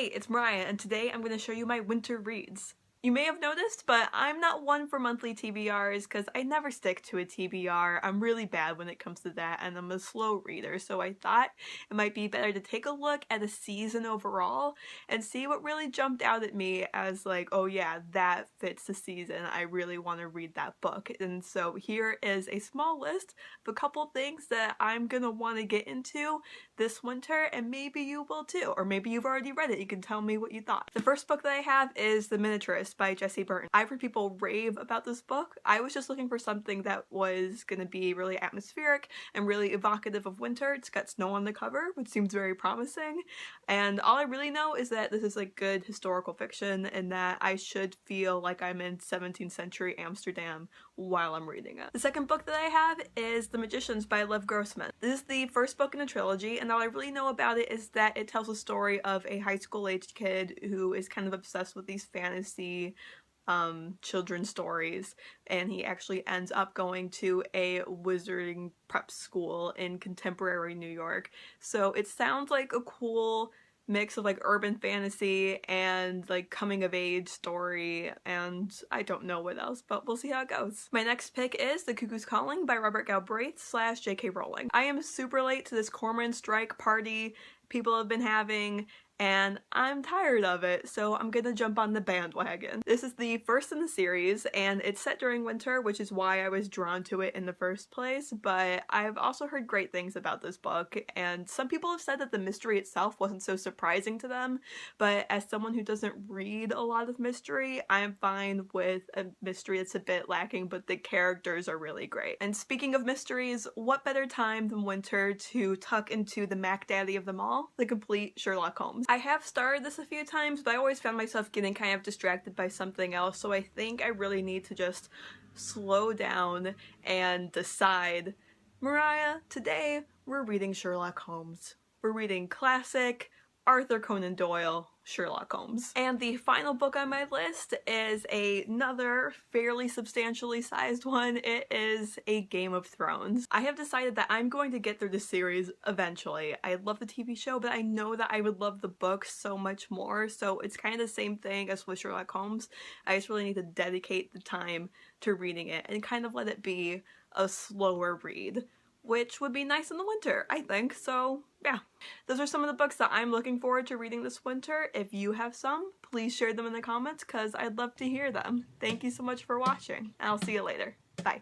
Hey, it's Mariah, and today I'm going to show you my winter reads. You may have noticed, but I'm not one for monthly TBRs because I never stick to a TBR. I'm really bad when it comes to that, and I'm a slow reader, so I thought it might be better to take a look at a season overall and see what really jumped out at me as like, oh yeah, that fits the season. I really want to read that book. And so here is a small list of a couple things that I'm gonna want to get into this winter, and maybe you will too, or maybe you've already read it. You can tell me what you thought. The first book that I have is The Miniaturist by Jessie Burton. I've heard people rave about this book. I was just looking for something that was gonna be really atmospheric and really evocative of winter. It's got snow on the cover, which seems very promising, and all I really know is that this is like good historical fiction and that I should feel like I'm in 17th century Amsterdam while I'm reading it. The second book that I have is The Magicians by Lev Grossman. This is the first book in a trilogy, and all I really know about it is that it tells a story of a high school aged kid who is kind of obsessed with these fantasy children's stories, and he actually ends up going to a wizarding prep school in contemporary New York. So it sounds like a cool mix of like urban fantasy and like coming of age story, and I don't know what else, but we'll see how it goes. My next pick is The Cuckoos Calling by Robert Galbraith / J.K. Rowling. I am super late to this cormorant strike party people have been having, and I'm tired of it, so I'm gonna jump on the bandwagon. This is the first in the series, and it's set during winter, which is why I was drawn to it in the first place, but I've also heard great things about this book, and some people have said that the mystery itself wasn't so surprising to them, but as someone who doesn't read a lot of mystery, I'm fine with a mystery that's a bit lacking, but the characters are really great. And speaking of mysteries, what better time than winter to tuck into the Mac Daddy of them all, the complete Sherlock Holmes. I have started this a few times, but I always found myself getting kind of distracted by something else, so I think I really need to just slow down and decide, Mariah, today we're reading Sherlock Holmes. We're reading classic Arthur Conan Doyle Sherlock Holmes. And the final book on my list is another fairly substantially sized one. It is A Game of Thrones. I have decided that I'm going to get through this series eventually. I love the TV show, but I know that I would love the book so much more, so it's kind of the same thing as with Sherlock Holmes. I just really need to dedicate the time to reading it and kind of let it be a slower read, which would be nice in the winter, I think. So yeah, those are some of the books that I'm looking forward to reading this winter. If you have some, please share them in the comments because I'd love to hear them. Thank you so much for watching, and I'll see you later. Bye.